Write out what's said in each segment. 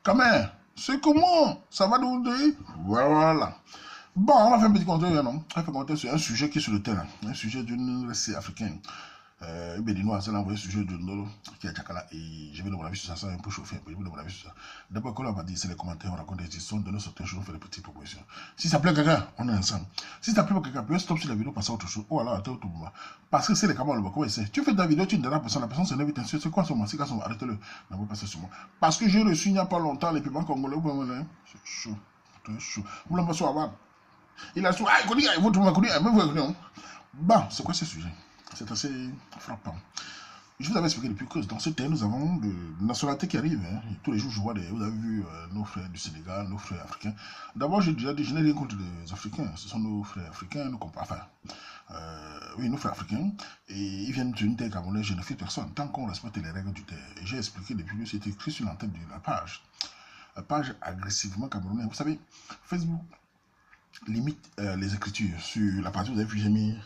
Quand même, c'est comment? Ça va nous dire? Voilà. Bon, on va faire un petit commentaire, non? On va faire un commentaire sur un sujet qui est sur le terrain. Un sujet d'une récit africaine. Béninois, c'est l'envoyé sujet de Ndolo qui est à Tchakala. Et je vais donner mon avis sur ça, ça va un peu chauffer un peu. Je vais donner mon avis sur ça. D'abord, quand on va dire, c'est les commentaires, on raconte des histoires, on donne certaines choses, on fait des petites propositions. Si ça plaît à quelqu'un, on est ensemble. Si ça plaît à quelqu'un, peut stop sur la vidéo, passer à autre chose. Oh là, attends, tout le monde. Parce que c'est les camarades, comment c'est? Tu fais ta vidéo, tu ne donnes pas la personne se lève, c'est quoi son masque, arrêtez-le. Non, vous passez sur moi. Parce que j'ai reçu il n'y a pas longtemps les piments congolais, c'est chaud. C'est chaud. Vous l'avez pas avoir. Il a su, ah, il vous bon, c'est quoi ce sujet? C'est assez frappant. Je vous avais expliqué depuis que dans ce terrain, nous avons de nationalités qui arrivent. Hein. Tous les jours, je vois vous avez vu nos frères du Sénégal, nos frères africains. D'abord, j'ai déjà dit, je n'ai rien contre les Africains. Ce sont nos frères africains, oui, nos frères africains. Et ils viennent d'une terre camerounaise, je ne fais personne. Tant qu'on respecte les règles du terre. Et j'ai expliqué depuis que c'était écrit sur l'entête de la page. La page agressivement camerounaise. Vous savez, Facebook limite les écritures sur la partie où vous avez vu, j'ai mis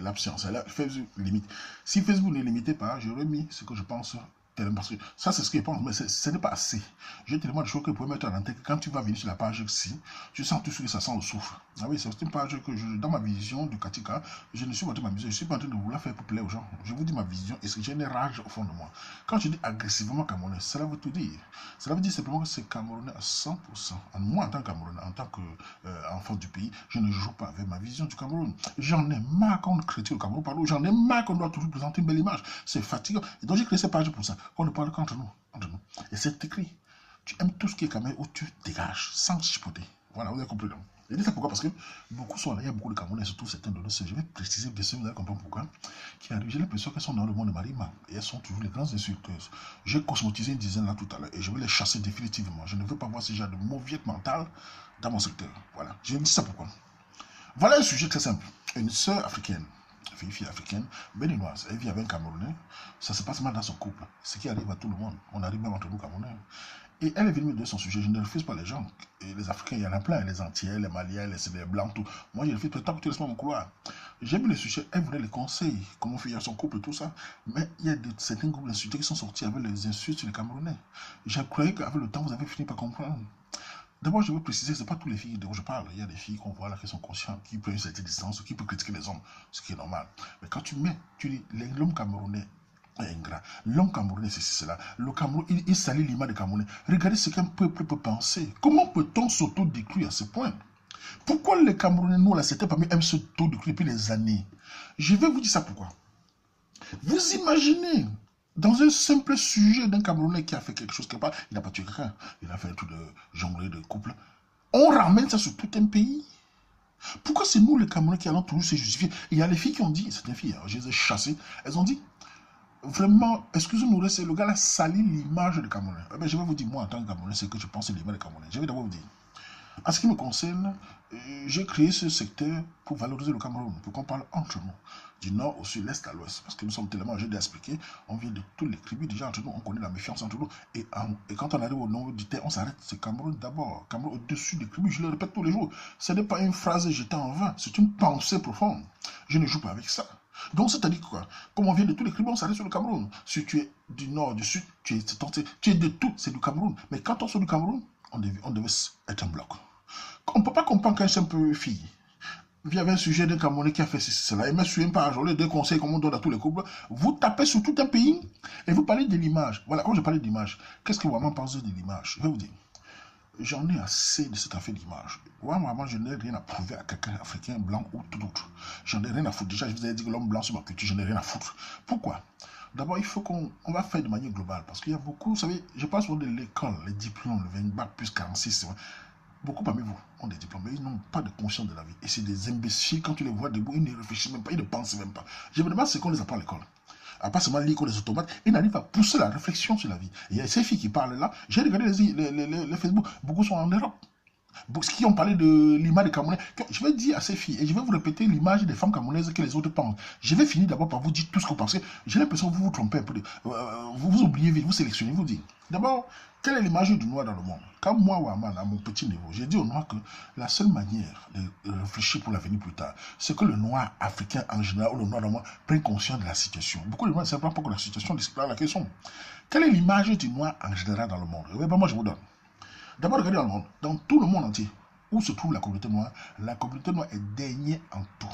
l'absence. Facebook limite. Si Facebook ne limitait pas, j'aurais mis ce que je pense tellement, parce que ça c'est ce que je pense, mais ce n'est pas assez. J'ai tellement de choses que vous pouvez mettre en tête que quand tu vas venir sur la page ci, tu sens tout ce que ça sent le soufre. Ah oui, c'est une page que dans ma vision du Katika, je ne suis pas en train de m'amuser, je suis pas en train de vouloir faire pour plaire aux gens. Je vous dis ma vision et ce que j'ai une rage au fond de moi. Quand je dis agressivement camerounais, cela veut tout dire. Cela veut dire simplement que c'est camerounais à 100%. Moi en tant que camerounais, en tant qu'enfant du pays, je ne joue pas avec ma vision du Cameroun. J'en ai marre qu'on critique le Cameroun par l'eau, j'en ai marre qu'on doit toujours présenter une belle image. C'est fatigant. Et donc j'ai créé cette page pour ça. On ne parle qu'entre nous, Et c'est écrit. Tu aimes tout ce qui est Cameroun ou tu dégages sans chipoter. Voilà, vous avez compris. Je dis ça pourquoi? Parce que beaucoup sont là, il y a beaucoup de Camerounais, surtout certains de nous. Je vais préciser, bien sûr, vous allez comprendre pourquoi. Qui arrivent, j'ai l'impression qu'elles sont dans le monde de Marima. Et elles sont toujours les grandes insulteuses. J'ai cosmotisé une dizaine là tout à l'heure et je vais les chasser définitivement. Je ne veux pas voir ce genre de mauviette mentale dans mon secteur. Voilà, je dis ça pourquoi. Voilà un sujet très simple. Une sœur africaine, fille africaine, béninoise, elle vit avec un Camerounais, ça se passe mal dans son couple. Ce qui arrive à tout le monde. On arrive même entre nous Camerounais. Et elle est venue me donner son sujet. Je ne refuse pas les gens. Et les Africains, il y en a plein. Les Antillais, les Maliens, les Blancs, tout. Moi, je refuse pas. Tant que tu laisses pas mon couloir. J'ai vu le sujet. Elle voulait les conseils. Comment faire son couple, tout ça. Mais il y a certains groupes d'insultés qui sont sortis avec les insultes sur les Camerounais. Je croyais qu'avec le temps, vous avez fini par comprendre. D'abord, je veux préciser que ce n'est pas toutes les filles dont je parle. Il y a des filles qu'on voit là qui sont conscientes, qui prennent une certaine distance, qui peuvent critiquer les hommes, ce qui est normal. Mais quand tu dis l'homme camerounais est ingrat, l'homme camerounais c'est cela, le Cameroun, il salit l'image des Camerounais. Regardez ce qu'un peuple peut penser. Comment peut-on s'auto-détruire à ce point? Pourquoi les Camerounais, nous, là, c'était parmi aiment s'auto-détruire depuis les années? Je vais vous dire ça pourquoi. Vous imaginez dans un simple sujet d'un Camerounais qui a fait quelque chose quelque part, il n'a pas tué quelqu'un, il a fait un truc de jongler de couple. On ramène ça sur tout un pays. Pourquoi c'est nous les Camerounais qui allons toujours se justifier? Il y a les filles qui ont dit, c'est une fille, je les ai chassées, elles ont dit, vraiment, excusez-nous, le gars là salit l'image du Camerounais. Eh bien, je vais vous dire, moi en tant que Camerounais, c'est que je pense de l'image du Camerounais. Je vais d'abord vous dire. En ce qui me concerne, j'ai créé ce secteur pour valoriser le Cameroun, pour qu'on parle entre nous, du nord au sud, l'est à l'ouest. Parce que nous sommes tellement, j'ai expliqué, on vient de toutes les tribus déjà entre nous, on connaît la méfiance entre nous. Et quand on arrive au nord du terre, on s'arrête, c'est Cameroun d'abord. Cameroun au-dessus des tribus, je le répète tous les jours. Ce n'est pas une phrase jetée en vain, c'est une pensée profonde. Je ne joue pas avec ça. Donc, c'est-à-dire quoi? Comme on vient de tous les tribus, on s'arrête sur le Cameroun. Si tu es du nord, du sud, tu es de tout, c'est du Cameroun. Mais quand on sort du Cameroun, on devait être un bloc. On ne peut pas comprendre qu'un simple fille, il y avait un sujet d'un Camerounais qui a fait cela, et même sur une page, les deux conseils comme on donne à tous les couples, vous tapez sur tout un pays et vous parlez de l'image. Voilà, quand je parle d'image, qu'est-ce que Ouaman pense de l'image? Je vais vous dire, j'en ai assez de cette affaire d'image. Moi, je n'ai rien à prouver à quelqu'un africain, blanc ou tout autre. J'en ai rien à foutre. Déjà, je vous ai dit que l'homme blanc sur ma culture, je n'ai rien à foutre. Pourquoi? D'abord, il faut qu'on va faire de manière globale, parce qu'il y a beaucoup, vous savez, je passe de l'école, les diplômes, le 20 bac plus 46, beaucoup parmi vous ont des diplômes, mais ils n'ont pas de conscience de la vie. Et c'est des imbéciles, quand tu les vois debout, ils ne réfléchissent même pas, ils ne pensent même pas. Je me demande ce qu'on les apprend à l'école. À part seulement lire les automates, ils n'arrivent pas à pousser la réflexion sur la vie. Et il y a ces filles qui parlent là, j'ai regardé les Facebook, beaucoup sont en Europe. Beaucoup qui ont parlé de l'image des Camerounais. Je vais dire à ces filles, et je vais vous répéter l'image des femmes camerounaises que les autres pensent. Je vais finir d'abord par vous dire tout ce que vous pensez. J'ai l'impression que vous vous trompez un peu. Vous oubliez vite, vous sélectionnez, vous dites. D'abord, quelle est l'image du noir dans le monde? Quand moi, Ouaman, à mon petit niveau, j'ai dit au noir que la seule manière de réfléchir pour l'avenir plus tard, c'est que le noir africain en général, ou le noir dans le monde, prenne conscience de la situation. Beaucoup de noirs ne savent pas que la situation discipline la question. Quelle est l'image du noir en général dans le monde? Oui, ben moi, je vous donne. D'abord, regardez dans le monde, dans tout le monde entier, où se trouve la communauté noire est dernière en tout.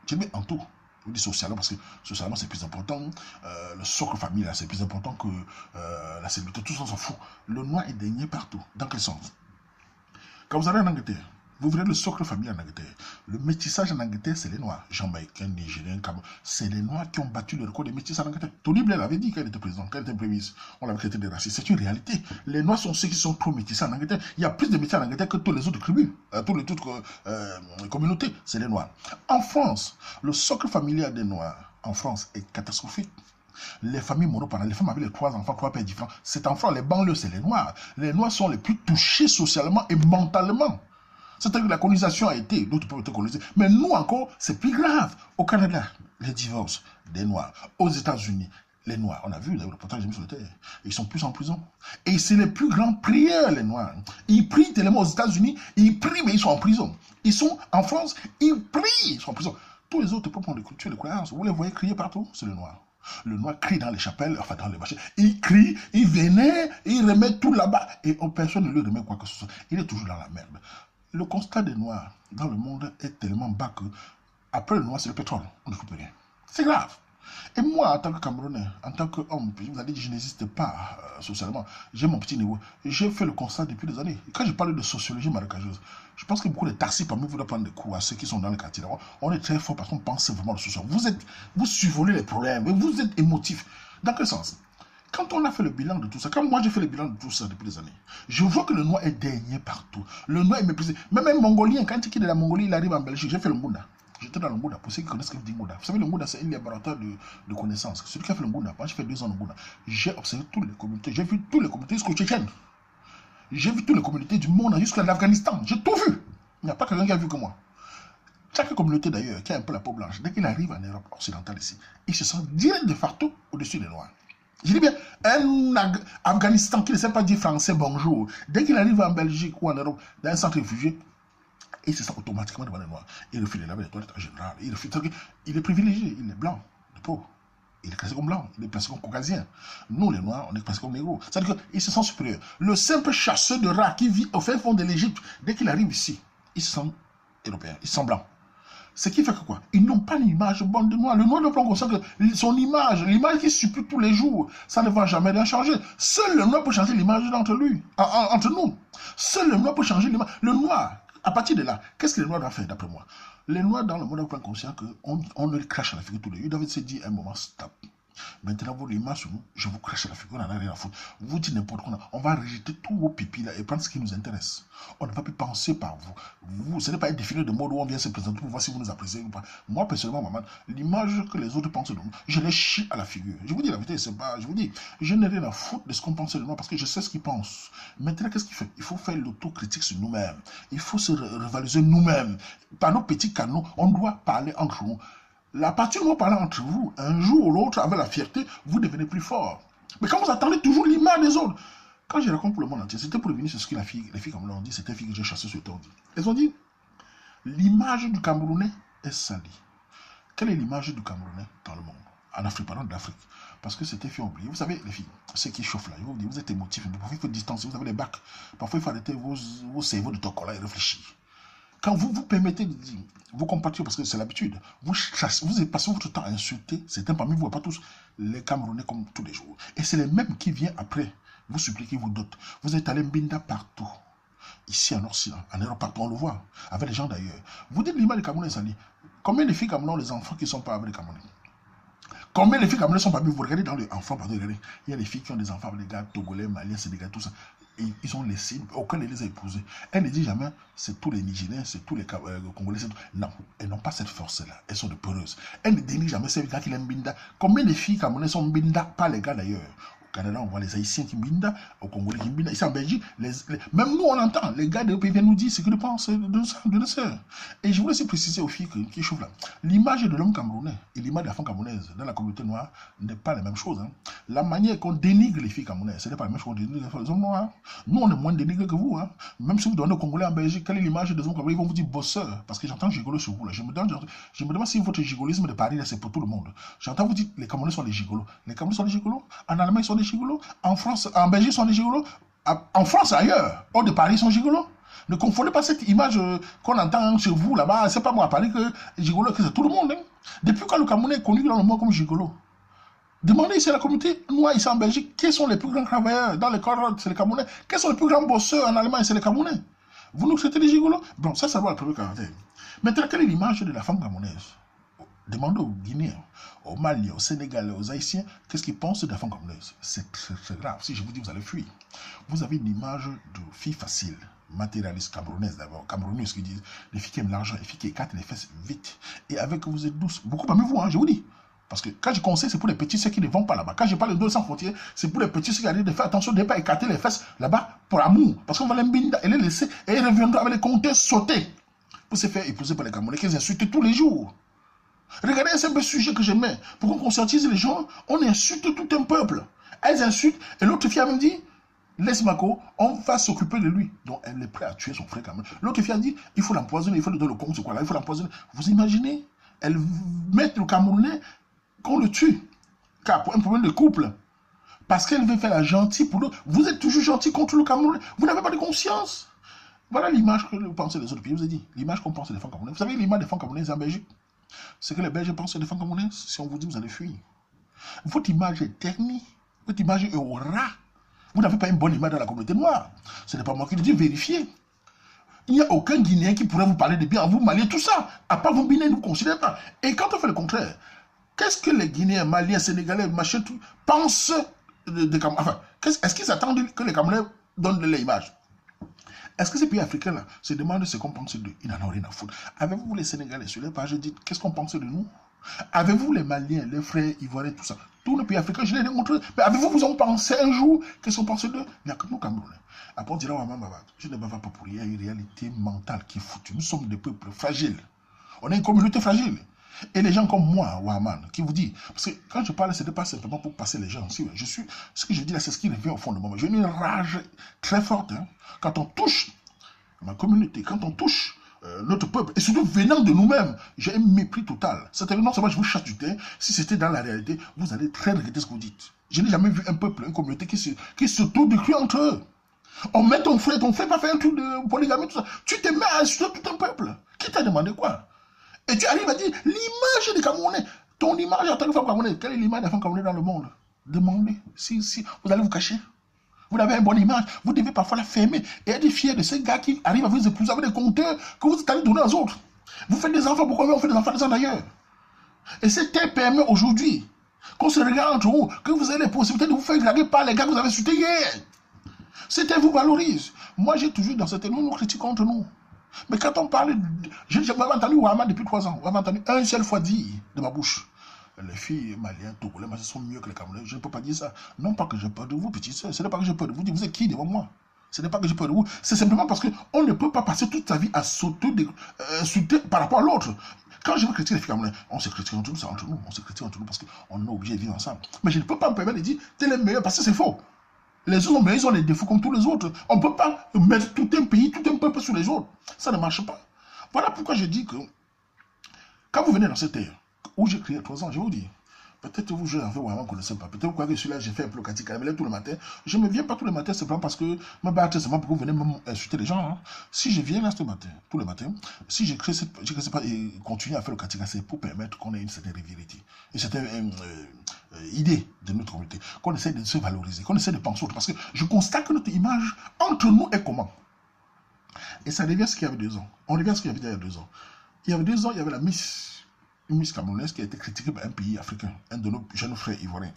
Je dis en tout. Je dis socialement parce que socialement c'est plus important. Le socle familial c'est plus important que la célébrité. Tout ça on s'en fout. Le noir est dernier partout. Dans quel sens? Quand vous allez en Angleterre, vous verrez le socle familial en Angleterre. Le métissage en Angleterre, c'est les Noirs. Jamaïcains, Nigériens, Cameroun. C'est les Noirs qui ont battu le record des métissage en Angleterre. Tony Blair l'avait dit quand il était président, quand il était premier ministre. On l'avait traité de raciste. C'est une réalité. Les Noirs sont ceux qui sont trop métissés en Angleterre. Il y a plus de métis en Angleterre que tous les autres tribus, toutes les autres communautés. C'est les Noirs. En France, le socle familial des Noirs, en France, est catastrophique. Les familles monoparentales, les femmes avec les 3 enfants, 3 pères différents, c'est en France. Les banlieues, c'est les Noirs. Les Noirs sont les plus touchés socialement et mentalement. C'est-à-dire que la colonisation a été, d'autres peuvent être colonisés. Mais nous encore, c'est plus grave. Au Canada, les divorces des Noirs. Aux États-Unis, les Noirs. On a vu, le reportage j'ai mis sur le terre. Ils sont plus en prison. Et c'est les plus grands prieurs, les Noirs. Ils prient tellement aux États-Unis, ils prient, mais ils sont en prison. Ils sont en France, ils prient, ils sont en prison. Tous les autres peuples ont des cultures, des croyances. Vous les voyez crier partout, c'est le Noir. Le Noir crie dans les chapelles, enfin dans les marchés. Il crie, il vénère, il remet tout là-bas. Et personne ne lui remet quoi que ce soit. Il est toujours dans la merde. Le constat des Noirs dans le monde est tellement bas que, après le Noir, c'est le pétrole. On ne coupe rien. C'est grave. Et moi, en tant que Camerounais, en tant qu'homme, je vous ai dit que je n'existe pas socialement. J'ai mon petit niveau. J'ai fait le constat depuis des années. Quand je parle de sociologie marécageuse, je pense que beaucoup de taxis parmi vous doivent prendre des cours à ceux qui sont dans les quartiers. On est très fort parce qu'on pense vraiment au social. Vous survolez les problèmes, vous êtes émotif. Dans quel sens? Quand on a fait le bilan de tout ça, quand moi j'ai fait le bilan de tout ça depuis des années, je vois que le Noir est dernier partout. Le Noir est méprisé. Même un Mongolien, quand il quitte la Mongolie, il arrive en Belgique. J'ai fait le Ngounda. J'étais dans le Ngounda. Pour ceux qui connaissent ce que je dis Ngounda. Vous savez, le Ngounda, c'est un laboratoire de connaissances. Celui qui a fait le Ngounda, moi j'ai fait 2 ans de Ngounda. J'ai observé toutes les communautés. J'ai vu toutes les communautés jusqu'au Tchétchène. J'ai vu toutes les communautés du monde jusqu'à l'Afghanistan. J'ai tout vu. Il n'y a pas quelqu'un qui a vu que moi. Chaque communauté d'ailleurs, qui a un peu la peau blanche, dès qu'il arrive en Europe occidentale ici, il se sent direct de facto au-dessus des Noirs. Je dis bien, un Afghanistan qui ne sait pas dire français bonjour, dès qu'il arrive en Belgique ou en Europe, dans un centre réfugié, il se sent automatiquement devant les Noirs. Il refuse de laver les toilettes en général. Il est privilégié, il est blanc de peau. Il est classé comme blanc, il est classé comme caucasien. Nous, les Noirs, on est classé comme négro. C'est-à-dire qu'il se sent supérieur. Le simple chasseur de rats qui vit au fin fond de l'Égypte, dès qu'il arrive ici, il se sent européen, il se sent blanc. Ce qui fait que quoi? Ils n'ont pas l'image bonne de Noir. Le Noir ne prend conscience que son image, l'image qui supplie tous les jours, ça ne va jamais rien changer. Seul le Noir peut changer l'image entre nous. Seul le Noir peut changer l'image. Le Noir, à partir de là, qu'est-ce que les Noirs doivent faire d'après moi? Les Noirs dans le monde prennent conscience qu'on ne les crache à la figure tous les jours. Ils doivent se dire un moment, stop. Maintenant, vous l'image sur nous, je vous crache à la figure, on n'en a rien à foutre. Vous dites n'importe quoi, on va rejeter tous vos pipis là et prendre ce qui nous intéresse. On ne va plus penser par vous. Ce n'est pas un défilé de mode où on vient se présenter pour voir si vous nous appréciez ou pas. Moi, personnellement, maman, l'image que les autres pensent de nous, je les chie à la figure. Je vous dis la vérité, c'est pas. Je vous dis, je n'ai rien à foutre de ce qu'on pense de moi parce que je sais ce qu'ils pensent. Maintenant, qu'est-ce qu'il fait? Il faut faire l'autocritique sur nous-mêmes. Il faut se revaloriser nous-mêmes. Par nos petits canaux, on doit parler entre nous. La partie où vous parlez entre vous, un jour ou l'autre, avec la fierté, vous devenez plus fort. Mais quand vous attendez toujours l'image des autres, quand je raconte pour le monde entier, c'était pour revenir sur ce que les filles comme l'ont dit, c'était les filles que j'ai chassées sur le temps. Elles ont dit, l'image du Camerounais est salie. Quelle est l'image du Camerounais dans le monde? En Afrique, pardon, d'Afrique. Parce que c'était fait oublier. Vous savez, les filles, ceux qui chauffent là, vous êtes émotifs, parfois il faut distancer, vous avez les bacs, parfois il faut arrêter vos cerveaux de tocola et réfléchir. Quand vous vous permettez de dire, vos compatriotes, parce que c'est l'habitude, vous passez votre temps à insulter certains parmi vous, pas tous, les Camerounais comme tous les jours. Et c'est les mêmes qui viennent après vous suppliquer, vous dotent. Vous êtes allé Mbinda partout. Ici en Occident, en Europe, partout, on le voit, avec les gens d'ailleurs. Vous dites l'image des Camerounais, ça dit, combien de filles Camerounais ont les enfants qui ne sont pas avec les Camerounais? Combien de filles Camerounais sont pas bien? Vous regardez dans les enfants, pardon, regardez. Il y a des filles qui ont des enfants avec les gars togolais, maliens, sénégalais, tout ça. Et ils ont laissé, aucun ne les a épousés. Elle ne dit jamais, c'est tous les Nigériens, c'est tous les Congolais. Non, elles n'ont pas cette force-là. Elles sont de peureuses. Elle ne dénigre jamais ces gars qui l'aiment Mbinda. Combien de filles camerounaises sont Mbinda? Pas les gars d'ailleurs. Au Canada, on voit les Haïtiens qui Mbinda, au Congolais qui Mbinda. Ici en Belgique, même nous, on entend. Les gars de pays viennent nous dire ce qu'ils pensent de nos sœurs. Et je voulais aussi préciser aux filles qui chauffent là. L'image de l'homme camerounais et l'image de la femme camerounaise dans la communauté noire n'est pas la même chose. Hein. La manière qu'on dénigre les filles camerounaises, ce n'est pas la même chose qu'on dénigre les hommes noirs. Nous, on est moins dénigrés que vous. Hein. Même si vous donnez aux Congolais en Belgique, quelle est l'image des hommes camerounais? Ils vont vous dire bosseur. Parce que j'entends gigolos sur vous. Là. Je me demande si votre gigolisme de Paris, c'est pour tout le monde. J'entends vous dire les Camerounais sont des gigolos. Les Camerounais sont des gigolos. En Allemagne, ils sont des gigolos. En France, en Belgique, ils sont des gigolos. En France et ailleurs, hors de Paris, ils sont gigolos. Ne confondez pas cette image qu'on entend chez vous là-bas. C'est pas moi à Paris que gigolo, que c'est tout le monde. Hein. Depuis quand le Camerounais est connu dans le monde comme gigolo? Demandez ici à la communauté noire ici en Belgique, quels sont les plus grands travailleurs dans les corps, c'est les Camerounais. Quels sont les plus grands bosseurs en Allemagne, c'est les Camerounais. Vous nous traitez des gigolos? Bon, ça va le premier caractère. Maintenant, quelle est l'image de la femme camerounaise? Demandez aux Guinéens, aux Maliens, aux Sénégalais, aux Haïtiens, qu'est-ce qu'ils pensent de la femme camerounaise? C'est très, très grave. Si je vous dis, vous allez fuir. Vous avez une image de fille facile, matérialiste, camerounaise d'abord, camerounaise qui disent, les filles qui aiment l'argent, les filles qui écartent les fesses vite. Et avec vous êtes douce. Beaucoup parmi vous, hein, je vous dis. Parce que quand je conseille, c'est pour les petits, ceux qui ne vont pas là-bas. Quand je parle de sans frontières, c'est pour les petits, ceux qui arrivent de faire attention de ne pas écarter les fesses là-bas pour amour. Parce qu'on va les binda et les laisser et ils reviendront avec les compteurs sauter pour se faire épouser par les Camerounais qu'ils insultent tous les jours. Regardez un simple sujet que je mets pour qu'on conscientise les gens. On insulte tout un peuple. Elles insultent et l'autre fille a même dit, laisse Mako, on va s'occuper de lui. Donc elle est prête à tuer son frère quand même. L'autre fille a dit, il faut l'empoisonner, il faut lui donner le compte, quoi là, il faut l'empoisonner. Vous imaginez? Elle met le Camerounais qu'on le tue, car pour un problème de couple, parce qu'elle veut faire la gentille pour l'autre. Vous êtes toujours gentil contre le Cameroun, vous n'avez pas de conscience. Voilà l'image que vous pensez des autres pays, je vous ai dit, l'image qu'on pense des femmes camerounaises. Vous savez l'image des femmes camerounaises en Belgique? C'est que les Belges pensent des femmes camerounaises, si on vous dit vous allez fuir. Votre image est ternie, votre image est au ras. Vous n'avez pas une bonne image dans la communauté noire. Ce n'est pas moi qui le dis, vérifiez. Il n'y a aucun Guinéen qui pourrait vous parler de bien, vous Maliens, tout ça. À part vous Guinéens, ne vous considérez pas. Et quand on fait le contraire, qu'est-ce que les Guinéens, Maliens, Sénégalais, machin, tout, pensent de Cameroun? Enfin, est-ce qu'ils attendent que les Camerounais donnent de l'image? Est-ce que ces pays africains-là se demandent ce qu'on pense d'eux? Ils n'en ont rien à foutre. Avez-vous les Sénégalais sur les pages dites qu'est-ce qu'on pense de nous? Avez-vous les Maliens, les frères ivoiriens, tout ça? Tous les pays africains, je les ai montrés. Mais avez-vous vous en pensé un jour qu'est-ce qu'on pense d'eux? Il n'y a que nous, Camerounais. Après, on dira, je ne bavard pas pour rien, il y a une réalité mentale qui est foutue. Nous sommes des peuples fragiles. On est une communauté fragile. Et les gens comme moi, Waman, qui vous dit, parce que quand je parle, ce n'est pas simplement pour passer les gens. Si, ce que je dis là, c'est ce qui revient au fond de moi. J'ai une rage très forte. Hein, quand on touche ma communauté, quand on touche notre peuple, et surtout venant de nous-mêmes, j'ai un mépris total. C'est-à-dire, non seulement je vous chasse du terrain, si c'était dans la réalité, vous allez très regretter ce que vous dites. Je n'ai jamais vu un peuple, une communauté qui se détruit entre eux. On met ton frère pas fait un truc de polygamie, tout ça. Tu te mets à insulter tout un peuple. Qui t'a demandé quoi? Et tu arrives à dire l'image des Camerounais, ton image en tant que femme camerounaise, quelle est l'image des femmes camerounaises dans le monde? Demandez. Si vous allez vous cacher. Vous avez une bonne image, vous devez parfois la fermer et être fier de ces gars qui arrivent à vous épouser avec des compteurs que vous allez donner aux autres. Vous faites des enfants, pourquoi on fait des enfants des uns d'ailleurs? Et cette terre permet aujourd'hui qu'on se regarde entre vous, que vous avez les possibilités de vous faire draguer par les gars que vous avez insultés hier. Cette terre vous valorise. Moi, j'ai toujours dans cette terre, nous critiquons entre nous. Mais quand on parle, je n'avais entendu Ouama depuis 3 ans, j'avais entendu un seul fois dire de ma bouche, les filles maliennes, togolais, sont mieux que les Camerounais. Je ne peux pas dire ça. Non pas que j'ai peur de vous, petite soeur, ce n'est pas que j'ai peur de vous. Vous êtes qui devant moi? Ce n'est pas que j'ai peur de vous. C'est simplement parce qu'on ne peut pas passer toute sa vie à sauter par rapport à l'autre. Quand je veux critiquer les filles camerounaises, on se critique entre nous, c'est entre nous. On se critique entre nous parce qu'on est obligé de vivre ensemble. Mais je ne peux pas me permettre de dire, t'es le meilleur parce que c'est faux. Les autres sont meilleurs, ils ont les défauts comme tous les autres. On ne peut pas mettre tout un pays, tout un peuple sur les autres. Ça ne marche pas. Voilà pourquoi je dis que quand vous venez dans cette terre, où j'ai créé 3 ans, je vous dis, peut-être vous, je ne connaissez pas. Peut-être vous croyez que celui-là, j'ai fait un peu le katika, mais là, tout le matin. Je ne viens pas tous les matins, c'est pas parce que me battre, c'est pas pour que vous venez insulter les gens. Hein. Si je viens là ce matin, tous les matins, si j'ai créé pas et continue à faire le katika, c'est pour permettre qu'on ait une certaine vérité. Et c'est une idée de notre communauté, qu'on essaie de se valoriser, qu'on essaie de penser autre. Parce que je constate que notre image entre nous est comment? Et ça revient à ce qu'il y avait 2 ans. On revient à ce qu'il y avait il y a 2 ans. Il y avait 2 ans, il y avait la une Miss camerounaise qui a été critiquée par un pays africain, un de nos jeunes frères ivoiriens.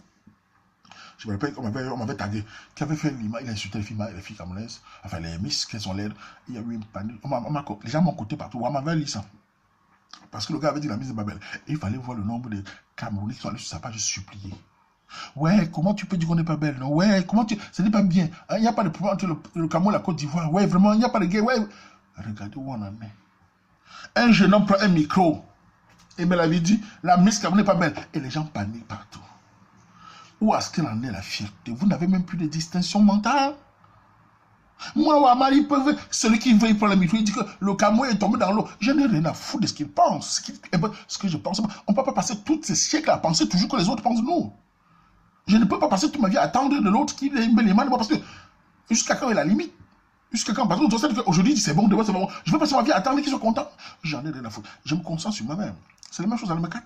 Je me rappelle qu'on m'avait tagué, qui avait fait l'image, il a insulté les filles camerounaises, enfin les Miss qui sont laides. Il y a eu une panique. Les gens m'ont coté partout. On m'avait lu ça. Parce que le gars avait dit la Miss de Babel. Et il fallait voir le nombre de Camerounais qui sont allés sur sa page supplier. Ouais, comment tu peux dire qu'on n'est pas belle? Non, ouais, comment tu. Ce n'est pas bien. Il n'y a pas de problème entre le Cameroun et la Côte d'Ivoire. Ouais, vraiment, il n'y a pas de guerre. Ouais. Regardez où on en est. Un jeune homme prend un micro. Et me l'avait dit, la Miss Cameroun n'est pas belle. Et les gens paniquent partout. Où est-ce qu'elle en est la fierté? Vous n'avez même plus de distinction mentale. Moi, Ouama, celui qui veut prendre le micro, il dit que le Cameroun est tombé dans l'eau. Je n'ai rien à foutre de ce qu'il pense. Ce que je pense, on ne peut pas passer tous ces siècles à penser toujours que les autres pensent de nous. Je ne peux pas passer toute ma vie à attendre de l'autre qui met les mains de moi parce que Jusqu'à quand est la limite? Jusqu'à quand? Parce qu'aujourd'hui, c'est bon, demain, c'est bon. Je veux passer ma vie à attendre qu'ils soient contents. J'en ai rien à foutre. Je me concentre sur moi-même. C'est la même chose dans le Mekan.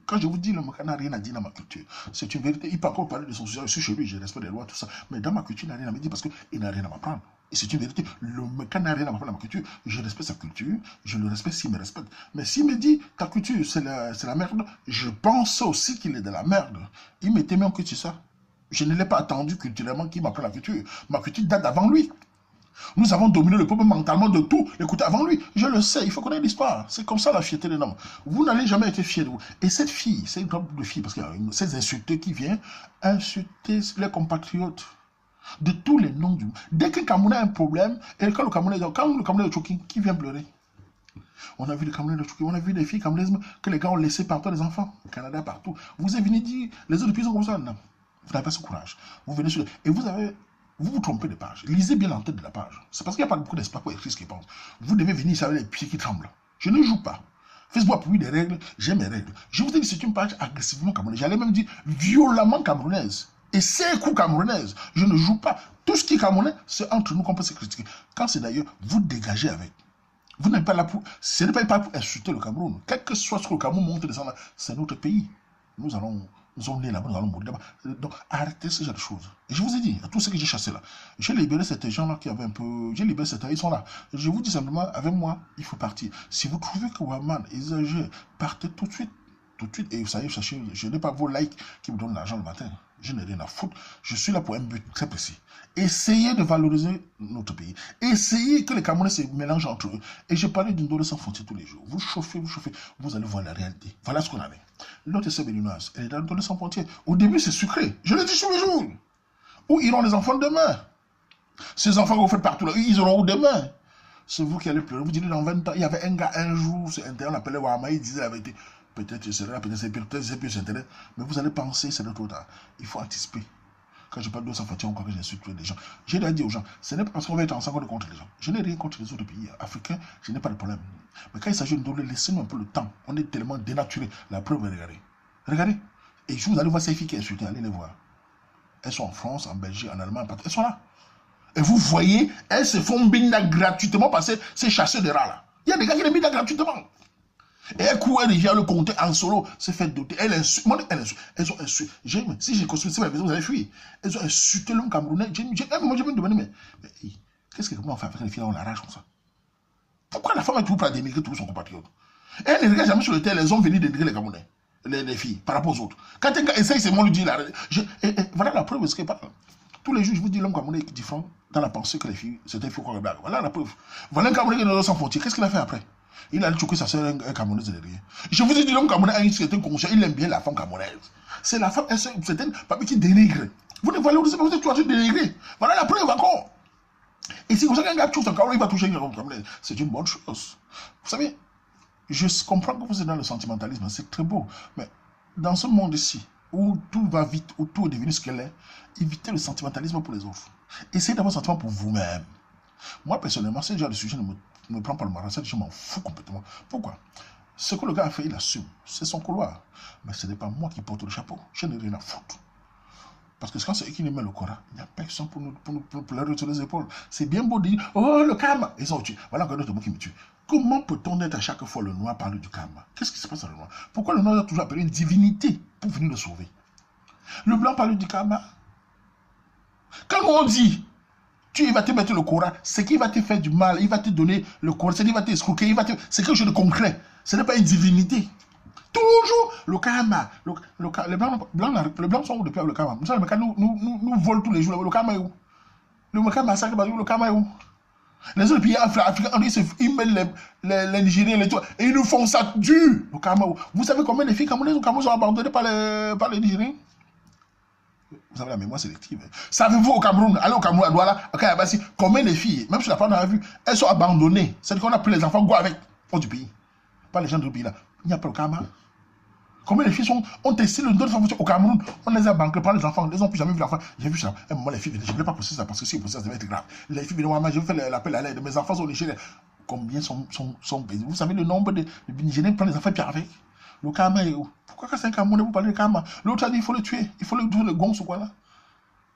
Quand je vous dis, le Mekan n'a rien à dire dans ma culture. C'est une vérité. Il peut encore parler de son sujet. Je suis chez lui, j'ai respect des lois, tout ça. Mais dans ma culture, il n'a rien à me dire parce qu'il n'a rien à m'apprendre. Et c'est une vérité. Le Mekan n'a rien à m'apprendre dans ma culture. Je respecte sa culture. Je le respecte s'il me respecte. Mais s'il me dit, ta culture, c'est la merde, je pense aussi qu'il est de la merde. Il m'était même que c'est ça. Je ne l'ai pas attendu culturellement qu'il m'apprenne la culture. Ma culture date d'avant lui. Nous avons dominé le peuple mentalement de tout. Écoutez, avant lui, je le sais, il faut connaître l'histoire. C'est comme ça la fierté des hommes. Vous n'allez jamais être fier de vous. Et cette fille, c'est une groupe de filles, parce qu'il y a ces insulteurs qui viennent insulter les compatriotes de tous les noms du monde. Dès qu'un Camerounais a un problème, et quand le Camerounais est choqué, qui vient pleurer? On a vu les Camerounais de choqué, on a vu des filles camerounaises que les gars ont laissé partout, les enfants, au Canada, partout. Vous avez venu dire, les autres pays sont comme ça, non. Vous n'avez pas ce courage. Vous venez sur... Et vous vous trompez de page. Lisez bien l'entête de la page. C'est parce qu'il n'y a pas beaucoup d'espoir pour écrire ce qu'ils pensent. Vous devez venir ici avec les pieds qui tremblent. Je ne joue pas. Facebook appuie des règles, j'ai mes règles. Je vous ai dit, c'est une page agressivement camerounaise. J'allais même dire violemment camerounaise. Et c'est coups camerounaise. Je ne joue pas. Tout ce qui est camerounais, c'est entre nous qu'on peut se critiquer. Quand c'est d'ailleurs, vous dégagez avec. Vous n'êtes pas là pour... Ce n'est pas pour insulter le Cameroun. Quel que soit ce que le Cameroun monte descend là, c'est notre pays. Nous sommes nés là-bas, nous allons mourir là-bas. Donc, arrêtez ce genre de choses. Et je vous ai dit, à tous ceux que j'ai chassés là, j'ai libéré ces gens-là qui avaient un peu... J'ai libéré ces gens, ils sont là. Je vous dis simplement, avec moi, il faut partir. Si vous trouvez que Waman exagère, partez tout de suite. Tout de suite. Et vous savez, sachez, je n'ai pas vos likes qui me donnent l'argent le matin. Je n'ai rien à foutre. Je suis là pour un but très précis. Essayez de valoriser notre pays. Essayez que les Camerounais se mélangent entre eux. Et je parlais d'une dose sans frontières tous les jours. Vous chauffez, vous allez voir la réalité. Voilà ce qu'on a. L'autre sœur béninoise, elle est dans une dose sans frontières. Au début, c'est sucré. Je le dis tous les jours. Où iront les enfants demain? Ces enfants que vous faites partout là, ils auront où demain? C'est vous qui allez pleurer. Vous dites dans 20 ans, il y avait un gars un jour sur Internet, on l'appelait Wahama, il disait la vérité. Peut-être c'est là, peut-être c'est pire, peut-être c'est plus Internet. Mais vous allez penser, c'est de trop tard. Il faut anticiper. Quand je parle de sans frontières, on croit que j'insulte les gens. J'ai déjà dit aux gens, ce n'est pas parce qu'on va être ensemble contre les gens. Je n'ai rien contre les autres pays africains, je n'ai pas de problème. Mais quand il s'agit de nous, laissez-nous un peu le temps. On est tellement dénaturé. La preuve, regardez. Regardez. Et vous allez voir ces filles qui insultent, allez les voir. Elles sont en France, en Belgique, en Allemagne, partout. Elles sont là. Et vous voyez, elles se font binda gratuitement parce que c'est chasseur de rats là. Il y a des gars qui les binda gratuitement. Et elle court, elle vient le compter en solo, c'est fait doter. Elle insulte. Elles ont insulté. Si j'ai construit ma maison, vous allez fuir. Elles ont insulté l'homme camerounais. Moi, je me demande, mais qu'est-ce que on fait avec les filles, on l'arrache comme ça? Pourquoi la femme est toujours prête à dénigrer tous son compatriote? Elle ne regarde jamais sur le terre, les hommes venus dénigrer les Camerounais, les filles, par rapport aux autres. Quand un gars essaye, c'est moi lui dire, voilà la preuve de ce qu'il parle. Tous les jours, je vous dis, l'homme camerounais est différent dans la pensée que les filles, c'était faux comme blague. Voilà la preuve. Voilà un Camerounais qui est sans frontières. Qu'est-ce qu'il a fait après? Il a choqué sa soeur, un Camerounais derrière. Je vous ai dit, l'homme camerounais a une certaine conscience. Il aime bien la femme camerounaise. C'est la femme, c'est une papier qui dénigre. Vous ne valorisez pas, vous êtes toujours dénigré. Voilà la preuve encore. Et c'est comme ça qu'un gars touche un Camerounais, il va toucher un Camerounais. C'est une bonne chose. Vous savez, je comprends que vous êtes dans le sentimentalisme, c'est très beau. Mais dans ce monde-ci, où tout va vite, où tout est devenu ce qu'elle est, évitez le sentimentalisme pour les autres. Essayez d'avoir un sentiment pour vous-même. Moi, personnellement, ce genre de sujet ne me prend pas le marin, je m'en fous complètement. Pourquoi? Ce que le gars a fait, il assume. C'est son couloir. Mais ce n'est pas moi qui porte le chapeau. Je n'ai rien à foutre. Parce que quand c'est eux qui nous mettent le Coran, il n'y a personne pour nous pleurer sur les épaules. C'est bien beau de dire, oh, le karma. Ils ont tué. Voilà encore d'autres mots qui me tuent. Comment peut-on être à chaque fois le noir parler du karma? Qu'est-ce qui se passe dans le noir? Pourquoi le noir a toujours appelé une divinité pour venir le sauver? Le blanc parle du karma. Quand on dit, tu vas te mettre le Coran, c'est qu'il va te faire du mal, il va te donner le Coran, c'est qu'il va t'escroquer, c'est quelque chose de concret. Ce n'est pas une divinité. Toujours le karma. Les blancs sont où depuis le karma? Nous volons tous les jours. Le karma est où? Le karma, le karma est où? Les autres pays africains, ils mettent les Nigériens, les toits, et ils nous font ça dur. Le karma est où? Vous savez combien de filles camerounaises au Cameroun sont abandonnées par les Nigériens? Vous avez la mémoire sélective. Savez-vous au Cameroun, allez au Cameroun, à Douala, à Kayabassi, combien de filles, même si la femme n'a vu, elles sont abandonnées. C'est-à-dire qu'on a pris les enfants go avec, hors du pays. Pas les gens du pays là. Il n'y a pas le karma. Combien de filles ont testé le don de formation au Cameroun? On les a banqués par les enfants. Ils n'ont plus jamais vu l'enfant. J'ai vu ça. À un moment, les filles venaient. Je ne voulais pas pousser ça parce que si je poussais ça devait être grave. Les filles venaient, maman, je vais faire l'appel à l'aide. Mes enfants sont Nigériens. Combien sont payés? Vous savez le nombre de Nigériens qui prennent les enfants et puis avec? Le karma est où? Pourquoi quand c'est un Camerounais, vous parlez de karma? L'autre a dit il faut le tuer. Il faut le gonce ou quoi là?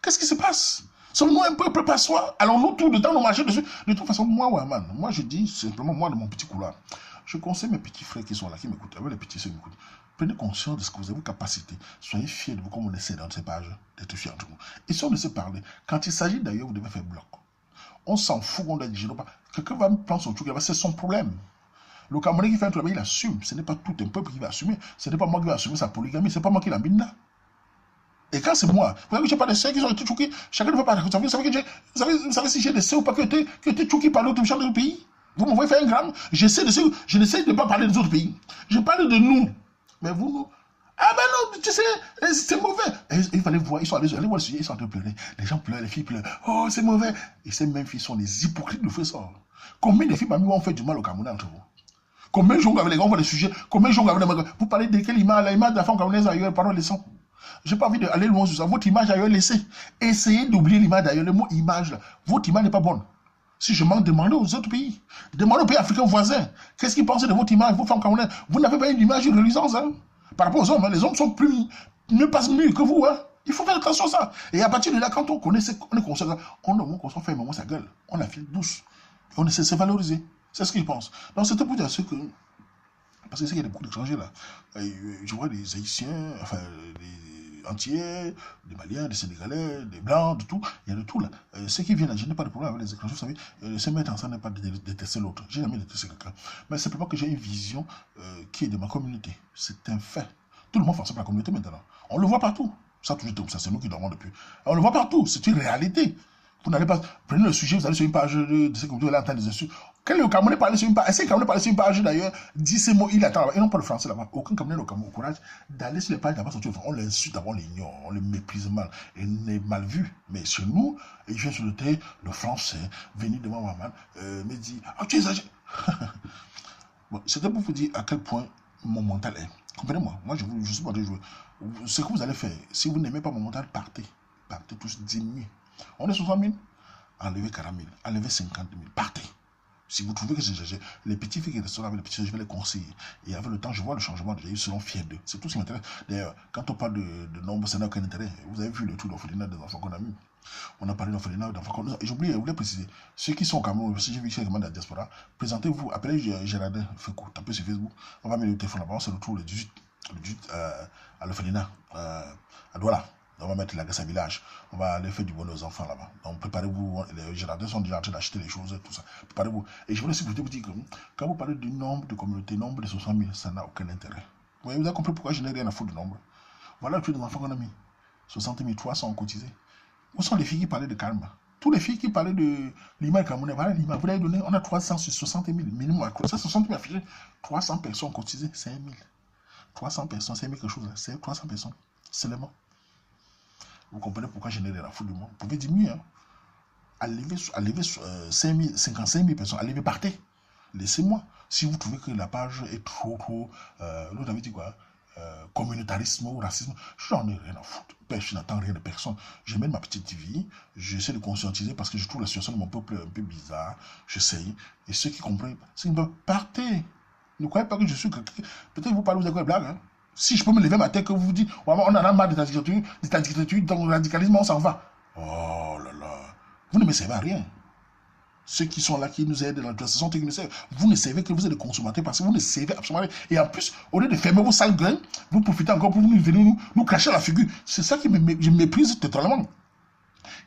Qu'est-ce qui se passe? Sommes-nous un peuple passoire? Allons-nous tout le temps nous marcher dessus? De toute façon, moi, Waman, moi je dis simplement, moi, de mon petit couloir, je conseille mes petits frères qui sont là, qui m'écoutent, avec les petits soeurs qui m'écoutent. Prenez conscience de ce que vous avez, vos capacités. Soyez fiers de vous, comme on essaie dans ces pages, d'être fiers entre nous. Et si on ne sait parler, quand il s'agit d'ailleurs, vous devez faire bloc. On s'en fout, on doit dire, quelqu'un va me prendre son truc, c'est son problème. Le Camerounais qui fait un travail, il assume. Ce n'est pas tout un peuple qui va assumer. Ce n'est pas moi qui vais assumer sa polygamie. Ce n'est pas moi qui l'amène là. Et quand c'est moi, vous savez que je n'ai pas de sœurs qui ont été choqués. Chacun ne veut pas. Vous savez si j'ai des sœurs ou pas qui ont été choqués par l'autre gens de pays. Vous m'envoyez faire un gramme. Je n'essaie de ne pas parler des autres pays. Je parle de nous. Mais vous, nous. Ah ben non, tu sais, c'est mauvais. Et il fallait voir, ils sont allés voir le sujet, ils sont en train de pleurer. Les gens pleurent, les filles pleurent. Oh, c'est mauvais. Et ces mêmes filles sont des hypocrites de feu sort. Combien de filles parmi vous ont fait du mal au Cameroun entre vous? Combien de gens avec les grands, des sujets? Combien de gens avec les... Vous parlez de quelle image? L'image de la femme camerounaise ailleurs, pardon, laissons. Je n'ai pas envie d'aller loin sur ça. Votre image ailleurs, laissez. Essayez d'oublier l'image d'ailleurs. Le mot image, là. Votre image n'est pas bonne. Si je m'en demande aux autres pays, demandez aux pays africains voisins, qu'est-ce qu'ils pensent de votre image, vos femmes camerounaises? Vous n'avez pas une image de reluisance, hein? Par rapport aux hommes, hein? Les hommes sont ne passent mieux que vous, hein? Il faut faire attention à ça. Et à partir de là, quand on connaît, on est conscient, on fait un sa gueule, on la file douce, on essaie de se valoriser. C'est ce qu'ils pensent. Donc c'était pour dire ce que... Parce que c'est qu'il y a beaucoup d'étrangers là. Je vois des Haïtiens, enfin, des entiers, des Maliens, des Sénégalais, des Blancs, de tout. Il y a de tout là. Ceux qui viennent là, je n'ai pas de problème avec les étrangers. Vous savez, se mettre ensemble n'est pas de détester l'autre. J'ai jamais détesté quelqu'un. Mais simplement que j'ai une vision qui est de ma communauté. C'est un fait. Tout le monde fait ensemble la communauté maintenant. On le voit partout. Ça, toujours comme ça, c'est nous qui dormons depuis. On le voit partout. C'est une réalité. Vous n'allez pas... Prenez le sujet, vous allez sur une page de ces communautés là, entendre des insultes. Quel est le Camerounais parler sur une page? Est-ce que le Camerounais parler sur une page d'ailleurs, dit ces mots, il attend là-bas. Et non pas le français là-bas. Aucun Camerounais n'a le courage d'aller sur les pages là-bas. On l'insulte d'abord, on l'ignore, on le méprise mal. Il est mal vu. Mais chez nous, il vient sur le thé, le français, venir devant Waman, me dit, ah, tu exagères. Bon, c'était pour vous dire à quel point mon mental est. Comprenez-moi, moi je suis pas de jouer. Ce que vous allez faire, si vous n'aimez pas mon mental, partez. Partez tous, diminuez. On est 60 000, enlevez 40 000, enlevez 50 000, partez. Si vous trouvez que c'est les petits filles qui restent avec les petits, je vais les conseiller. Et avec le temps, je vois le changement, ils seront fiers d'eux. C'est tout ce qui m'intéresse. D'ailleurs, quand on parle de nombre, ça n'a aucun intérêt. Vous avez vu le truc d'orphelinat des enfants qu'on a mis. On a parlé d'orphelinat d'enfants qu'on a mis. Et j'oublie, je voulais préciser. Ceux qui sont au Cameroun, si j'ai vu chez les de la diaspora, présentez-vous, appelez Gérardin Fekou, tapez sur Facebook. On va mettre le téléphone là-bas, c'est le tour le 18 à l'orphelinat, à Douala. On va mettre la graisse à village. On va aller faire du bon aux enfants là-bas. Donc préparez-vous. Les Gérardins sont déjà en train d'acheter les choses, tout ça. Préparez-vous. Et je voulais aussi vous dire que quand vous parlez du nombre de communautés, nombre de 60 000, ça n'a aucun intérêt. Vous avez compris pourquoi je n'ai rien à foutre du nombre. Voilà le truc des enfants qu'on a mis. 60 300 ont cotisé. Où sont les filles qui parlaient de Karma? Tous les filles qui parlaient de l'image camerounais, voilà l'image. Vous l'avez donné, on a 300 sur 60 000. Minimum, ça 60 000 affichés. 300 personnes ont cotisé, 5 000. 300 personnes, 5 000 quelque chose là. C'est 300 personnes. Seulement. Vous comprenez pourquoi je n'ai rien à foutre du monde. Vous pouvez diminuer. Hein. Allez 55 000 personnes. Allez, partez. Laissez-moi. Si vous trouvez que la page est trop... l'autre avait dit quoi? Communautarisme ou racisme. Je n'en ai rien à foutre. Je n'attends rien de personne. Je mène ma petite vie. J'essaie de conscientiser parce que je trouve la situation de mon peuple un peu bizarre. J'essaye. Et ceux qui comprennent, c'est une partez. Ne croyez pas que je suis quelqu'un. Peut-être vous parlez, vous avez quoi blague, hein? Si je peux me lever ma tête que vous vous dites, on en a marre de ta dictature, dans le radicalisme, on s'en va. Oh là là. Vous ne me servez à rien. Ceux qui sont là, qui nous aident dans la transition, vous ne servez que vous êtes des consommateurs parce que vous ne servez absolument rien. Et en plus, au lieu de fermer vos sales grains, vous profitez encore pour venir nous cracher la figure. C'est ça qui je méprise totalement.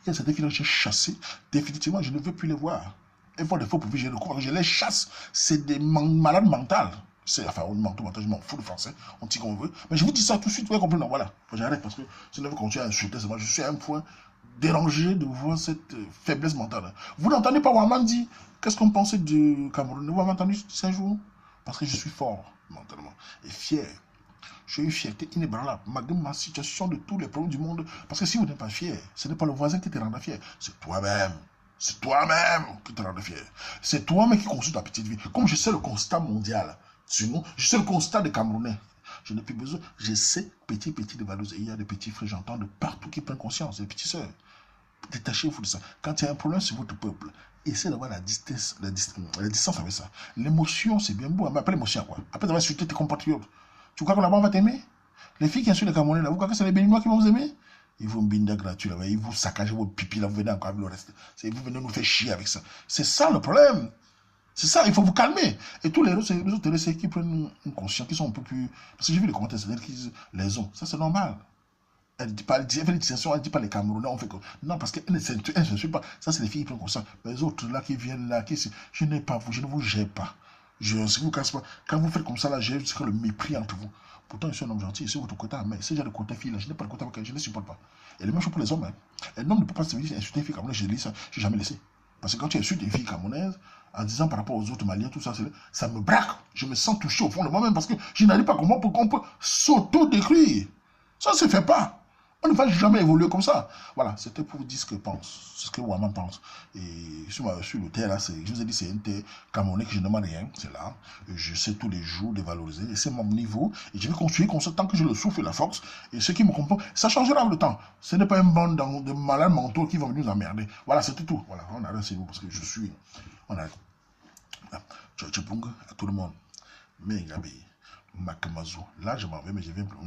Il y a certains filles que j'ai chassés. Définitivement, je ne veux plus les voir. Et pour des faux profits, je les chasse. C'est des malades mentales. Enfin, on m'en je m'en fous de français, on dit qu'on veut. Mais je vous dis ça tout de suite, vous comprenez. Voilà, j'arrête parce que si vous continuez à insulter, je suis à un point dérangé de voir cette faiblesse mentale. Vous n'entendez pas Waman dire qu'est-ce qu'on pensait du Cameroun. Vous m'avez entendu ces jours? Parce que je suis fort mentalement et fier. J'ai une fierté inébranlable, malgré ma situation de tous les problèmes du monde. Parce que si vous n'êtes pas fier, ce n'est pas le voisin qui te rendra fier, c'est toi-même. C'est toi-même qui te rendra fier. C'est toi-même qui construis ta petite vie. Comme je sais le constat mondial. Sinon, je sais le constat des Camerounais. Je n'ai plus besoin. Je sais petit de valoriser. Il y a des petits frères, j'entends de partout qui prennent conscience, des petites sœurs. Détachez-vous de ça. Quand il y a un problème sur votre peuple, essayez d'avoir la distance avec ça. L'émotion, c'est bien beau. Mais après l'émotion, quoi. Après d'avoir insulté tes compatriotes. Tu crois que là-bas, on va t'aimer? Les filles qui insultent les Camerounais, là, vous croyez que c'est les Béninois qui vont vous aimer? Ils vous binda gratuit là, ils vous saccagent vos pipis là, vous venez encore avec le reste. Vous venez nous faire chier avec ça. C'est ça le problème. C'est ça, il faut vous calmer. Et tous les autres c'est qui prennent une conscience, qui sont un peu plus. Parce que j'ai vu les commentaires, c'est-à-dire qu'ils les ont. Ça, c'est normal. Elle ne dit pas, elle fait des distinctions, elle ne dit pas les Camerounais, on fait comme. Non, parce qu'elle ne s'insulte pas. Ça, c'est les filles qui prennent conscience. Mais les autres là qui viennent là, je n'ai pas vous, je ne vous gère pas. Je ne vous casse pas. Quand vous faites comme ça, là, j'ai le mépris entre vous. Pourtant, je suis un homme gentil, je suis votre quota, mais si j'ai le quota fille là, je n'ai pas le quota avec elle, je ne les supporte pas. Et le même chose pour les hommes. Hein. Un homme ne peut pas se dire insulter une fille camerounaise, je lis ça, je n'ai jamais laissé. Parce que quand tu insultes une fille camerounaise, en disant par rapport aux autres Maliens, tout ça, ça me braque. Je me sens touché au fond de moi-même parce que je n'arrive pas comment on peut s'auto-décrire. Ça ne se fait pas. On ne va jamais évoluer comme ça. Voilà, c'était pour vous dire ce que pense, ce que Ouaman pense. Et sur le terre, là, je vous ai dit, c'est un terre camerounais que je ne demande rien. C'est là. Je sais tous les jours de valoriser. Et c'est mon niveau. Et je vais construire comme ça tant que je le souffle et la force. Et ceux qui me comprennent, ça changera avec le temps. Ce n'est pas un bande de malades mentaux qui vont venir nous emmerder. Voilà, c'était tout. Voilà, on arrête, c'est vous parce que je suis. On arrête. Tchepung à tout le monde. Mais Gabi, Makamazo. Là, je m'en vais, mais je viens plus.